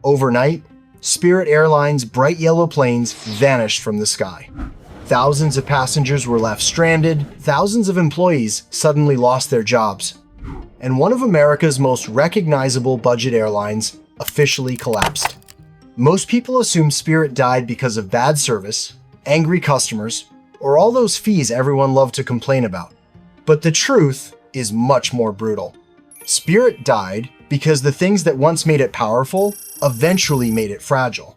Overnight, Spirit Airlines' bright yellow planes vanished from the sky. Thousands of passengers were left stranded, thousands of employees suddenly lost their jobs, and one of America's most recognizable budget airlines officially collapsed. Most people assume Spirit died because of bad service, angry customers, or all those fees everyone loved to complain about. But the truth is much more brutal. Spirit died because the things that once made it powerful eventually made it fragile.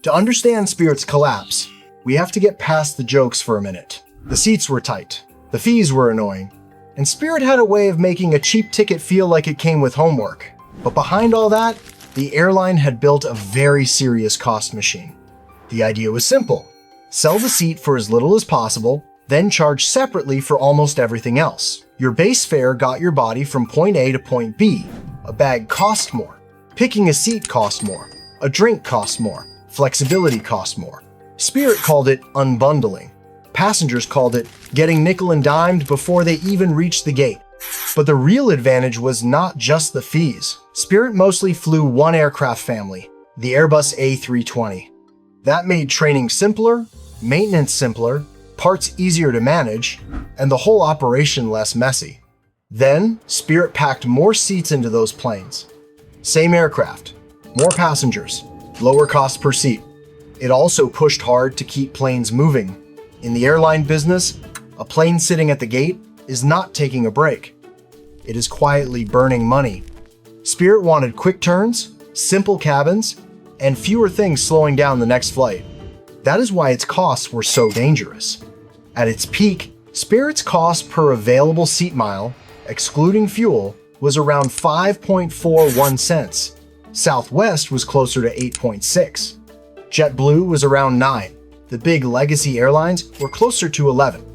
To understand Spirit's collapse, we have to get past the jokes for a minute. The seats were tight, the fees were annoying, and Spirit had a way of making a cheap ticket feel like it came with homework. But behind all that, the airline had built a very serious cost machine. The idea was simple: sell the seat for as little as possible, then charge separately for almost everything else. Your base fare got your body from point A to point B. A bag cost more. Picking a seat cost more. A drink cost more. Flexibility cost more. Spirit called it unbundling. Passengers called it getting nickel and dimed before they even reached the gate. But the real advantage was not just the fees. Spirit mostly flew one aircraft family, the Airbus A320. That made training simpler, maintenance simpler, parts easier to manage, and the whole operation less messy. Then, Spirit packed more seats into those planes. Same aircraft, more passengers, lower cost per seat. It also pushed hard to keep planes moving. In the airline business, a plane sitting at the gate is not taking a break. It is quietly burning money. Spirit wanted quick turns, simple cabins, and fewer things slowing down the next flight. That is why its costs were so dangerous. At its peak, Spirit's cost per available seat mile, excluding fuel, was around 5.41 cents. Southwest was closer to 8.6. JetBlue was around 9. The big legacy airlines were closer to 11.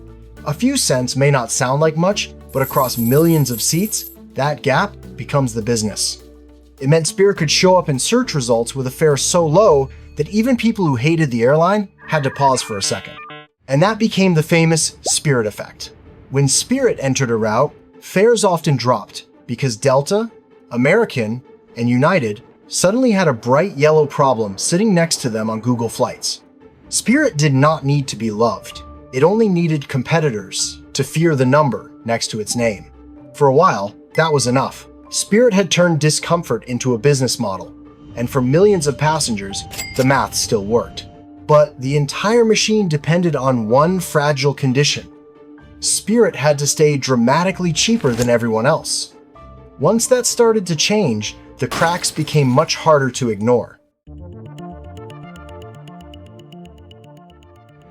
A few cents may not sound like much, but across millions of seats, that gap becomes the business. It meant Spirit could show up in search results with a fare so low that even people who hated the airline had to pause for a second. And that became the famous Spirit effect. When Spirit entered a route, fares often dropped because Delta, American, and United suddenly had a bright yellow problem sitting next to them on Google Flights. Spirit did not need to be loved. It only needed competitors to fear the number next to its name. For a while, that was enough. Spirit had turned discomfort into a business model, and for millions of passengers, the math still worked. But the entire machine depended on one fragile condition. Spirit had to stay dramatically cheaper than everyone else. Once that started to change, the cracks became much harder to ignore.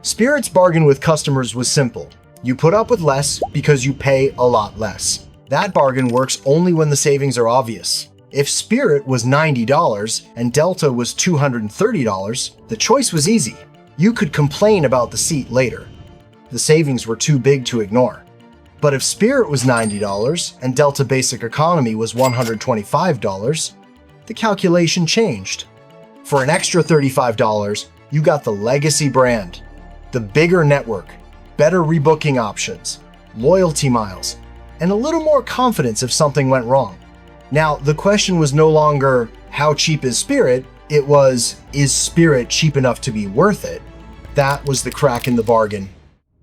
Spirit's bargain with customers was simple. You put up with less because you pay a lot less. That bargain works only when the savings are obvious. If Spirit was $90 and Delta was $230, the choice was easy. You could complain about the seat later. The savings were too big to ignore. But if Spirit was $90 and Delta Basic Economy was $125, the calculation changed. For an extra $35, you got the legacy brand, the bigger network, better rebooking options, loyalty miles, and a little more confidence if something went wrong. Now, the question was no longer, how cheap is Spirit? It was, is Spirit cheap enough to be worth it? That was the crack in the bargain.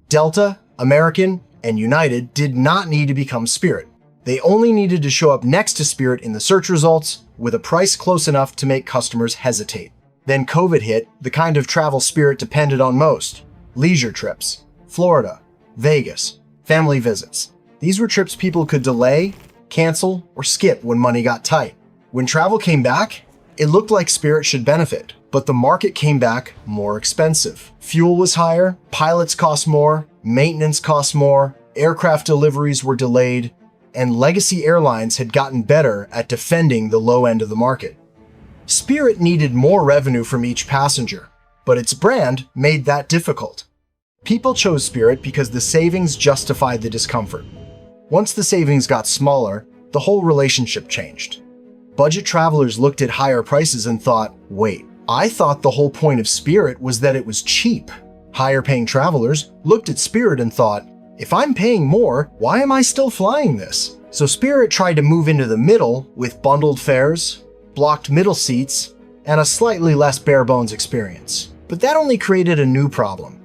Delta, American, and United did not need to become Spirit. They only needed to show up next to Spirit in the search results with a price close enough to make customers hesitate. Then COVID hit, the kind of travel Spirit depended on most. Leisure trips, Florida, Vegas, family visits. These were trips people could delay, cancel, or skip when money got tight. When travel came back, it looked like Spirit should benefit, but the market came back more expensive. Fuel was higher, pilots cost more, maintenance cost more, aircraft deliveries were delayed, and legacy airlines had gotten better at defending the low end of the market. Spirit needed more revenue from each passenger, but its brand made that difficult. People chose Spirit because the savings justified the discomfort. Once the savings got smaller, the whole relationship changed. Budget travelers looked at higher prices and thought, wait, I thought the whole point of Spirit was that it was cheap. Higher paying travelers looked at Spirit and thought, if I'm paying more, why am I still flying this? So Spirit tried to move into the middle with bundled fares, blocked middle seats, and a slightly less bare-bones experience. But that only created a new problem.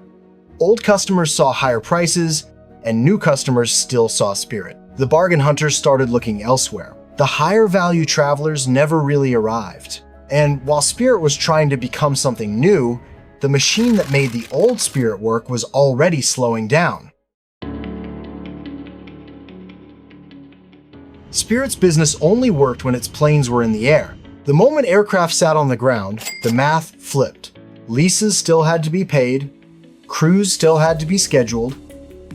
Old customers saw higher prices, and new customers still saw Spirit. The bargain hunters started looking elsewhere. The higher-value travelers never really arrived. And while Spirit was trying to become something new, the machine that made the old Spirit work was already slowing down. Spirit's business only worked when its planes were in the air. The moment aircraft sat on the ground, the math flipped. Leases still had to be paid, crews still had to be scheduled,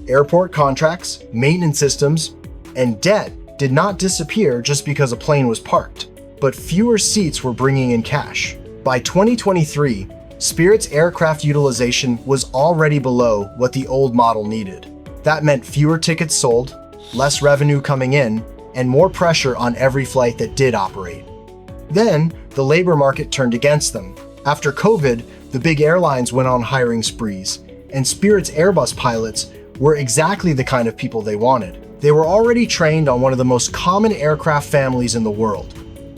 airport contracts, maintenance systems, and debt did not disappear just because a plane was parked. But fewer seats were bringing in cash. By 2023, Spirit's aircraft utilization was already below what the old model needed. That meant fewer tickets sold, less revenue coming in, and more pressure on every flight that did operate. Then, the labor market turned against them. After COVID, the big airlines went on hiring sprees, and Spirit's Airbus pilots were exactly the kind of people they wanted. They were already trained on one of the most common aircraft families in the world.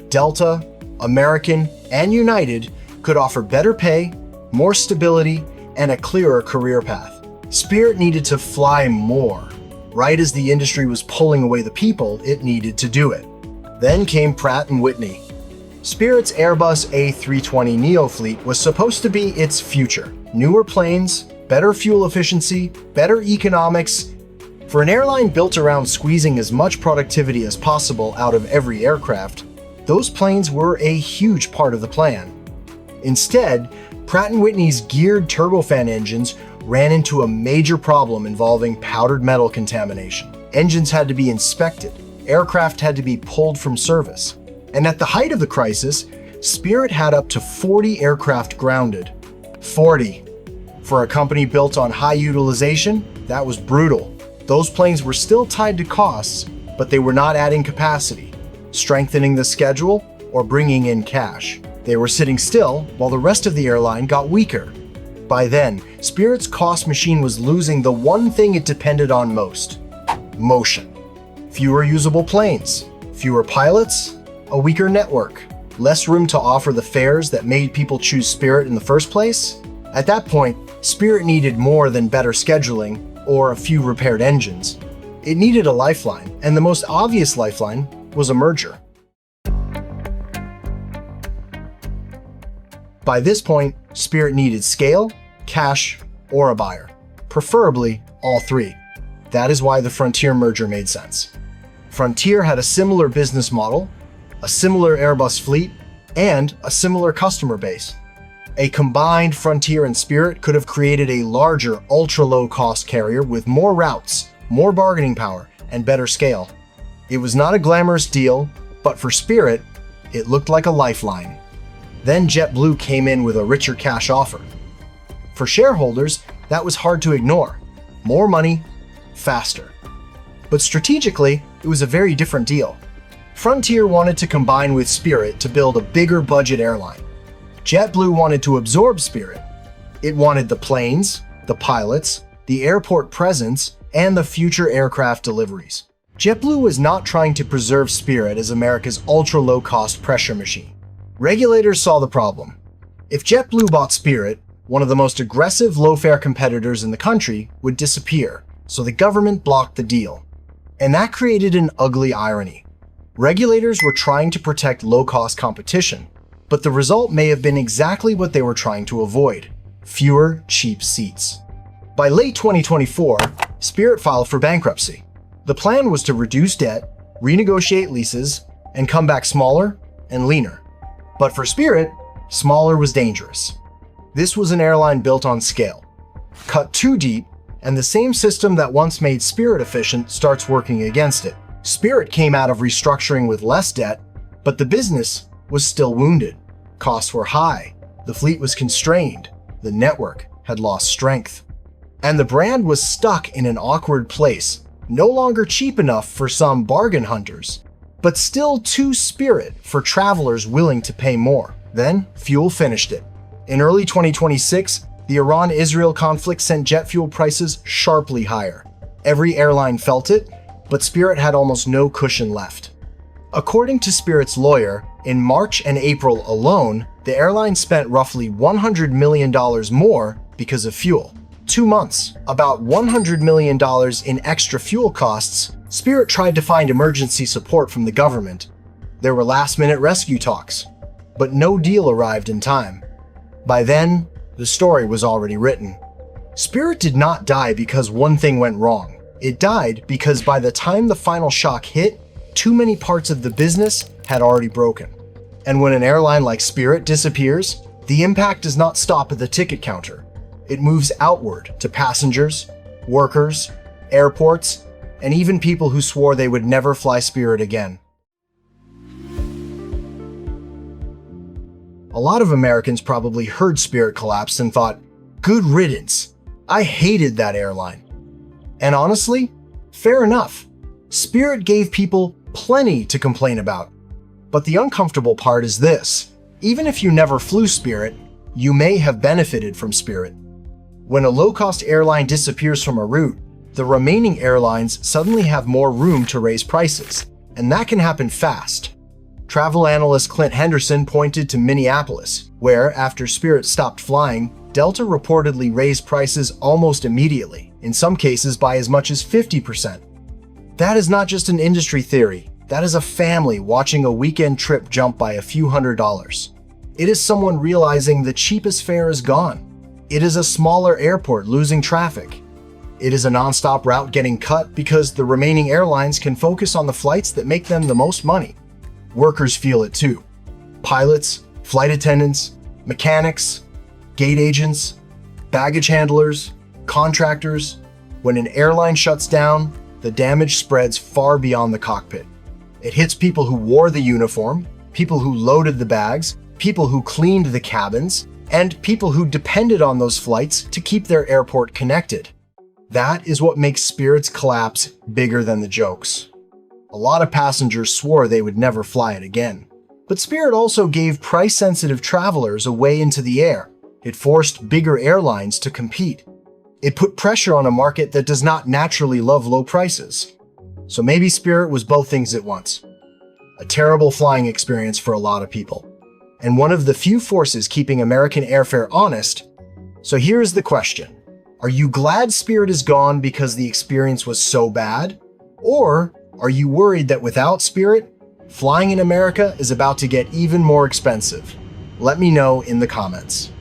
Delta, American, and United could offer better pay, more stability, and a clearer career path. Spirit needed to fly more, right as the industry was pulling away the people it needed to do it. Then came Pratt & Whitney. Spirit's Airbus A320neo fleet was supposed to be its future. Newer planes, better fuel efficiency, better economics. For an airline built around squeezing as much productivity as possible out of every aircraft, those planes were a huge part of the plan. Instead, Pratt & Whitney's geared turbofan engines ran into a major problem involving powdered metal contamination. Engines had to be inspected, aircraft had to be pulled from service. And at the height of the crisis, Spirit had up to 40 aircraft grounded. 40. For a company built on high utilization, that was brutal. Those planes were still tied to costs, but they were not adding capacity, strengthening the schedule, or bringing in cash. They were sitting still while the rest of the airline got weaker. By then, Spirit's cost machine was losing the one thing it depended on most: motion. Fewer usable planes, fewer pilots, a weaker network, less room to offer the fares that made people choose Spirit in the first place. At that point, Spirit needed more than better scheduling or a few repaired engines. It needed a lifeline, and the most obvious lifeline was a merger. By this point, Spirit needed scale, cash, or a buyer, preferably all three. That is why the Frontier merger made sense. Frontier had a similar business model, a similar Airbus fleet, and a similar customer base. A combined Frontier and Spirit could have created a larger, ultra-low-cost carrier with more routes, more bargaining power, and better scale. It was not a glamorous deal, but for Spirit, it looked like a lifeline. Then JetBlue came in with a richer cash offer. For shareholders, that was hard to ignore. More money, faster. But strategically, it was a very different deal. Frontier wanted to combine with Spirit to build a bigger budget airline. JetBlue wanted to absorb Spirit. It wanted the planes, the pilots, the airport presence, and the future aircraft deliveries. JetBlue was not trying to preserve Spirit as America's ultra-low-cost pressure machine. Regulators saw the problem. If JetBlue bought Spirit, one of the most aggressive low-fare competitors in the country would disappear, so the government blocked the deal. And that created an ugly irony. Regulators were trying to protect low-cost competition, but the result may have been exactly what they were trying to avoid: fewer cheap seats. By late 2024, Spirit filed for bankruptcy. The plan was to reduce debt, renegotiate leases, and come back smaller and leaner. But for Spirit, smaller was dangerous. This was an airline built on scale. Cut too deep, and the same system that once made Spirit efficient starts working against it. Spirit came out of restructuring with less debt, but the business was still wounded. Costs were high, the fleet was constrained, the network had lost strength. And the brand was stuck in an awkward place, no longer cheap enough for some bargain hunters, but still too Spirit for travelers willing to pay more. Then, fuel finished it. In early 2026, the Iran-Israel conflict sent jet fuel prices sharply higher. Every airline felt it, but Spirit had almost no cushion left. According to Spirit's lawyer, in March and April alone, the airline spent roughly $100 million more because of fuel. 2 months, about $100 million in extra fuel costs. Spirit tried to find emergency support from the government. There were last-minute rescue talks, but no deal arrived in time. By then, the story was already written. Spirit did not die because one thing went wrong. It died because by the time the final shock hit, too many parts of the business had already broken. And when an airline like Spirit disappears, the impact does not stop at the ticket counter. It moves outward to passengers, workers, airports, and even people who swore they would never fly Spirit again. A lot of Americans probably heard Spirit collapse and thought, "Good riddance. I hated that airline." And honestly, fair enough. Spirit gave people plenty to complain about. But the uncomfortable part is this: even if you never flew Spirit, you may have benefited from Spirit. When a low-cost airline disappears from a route, the remaining airlines suddenly have more room to raise prices, and that can happen fast. Travel analyst Clint Henderson pointed to Minneapolis, where, after Spirit stopped flying, Delta reportedly raised prices almost immediately, in some cases by as much as 50%. That is not just an industry theory. That is a family watching a weekend trip jump by a few $100s. It is someone realizing the cheapest fare is gone. It is a smaller airport losing traffic. It is a nonstop route getting cut because the remaining airlines can focus on the flights that make them the most money. Workers feel it too. Pilots, flight attendants, mechanics, gate agents, baggage handlers, contractors. When an airline shuts down, the damage spreads far beyond the cockpit. It hits people who wore the uniform, people who loaded the bags, people who cleaned the cabins, and people who depended on those flights to keep their airport connected. That is what makes Spirit's collapse bigger than the jokes. A lot of passengers swore they would never fly it again. But Spirit also gave price-sensitive travelers a way into the air. It forced bigger airlines to compete. It put pressure on a market that does not naturally love low prices. So maybe Spirit was both things at once. A terrible flying experience for a lot of people, and one of the few forces keeping American airfare honest. So here's the question. Are you glad Spirit is gone because the experience was so bad? Or are you worried that without Spirit, flying in America is about to get even more expensive? Let me know in the comments.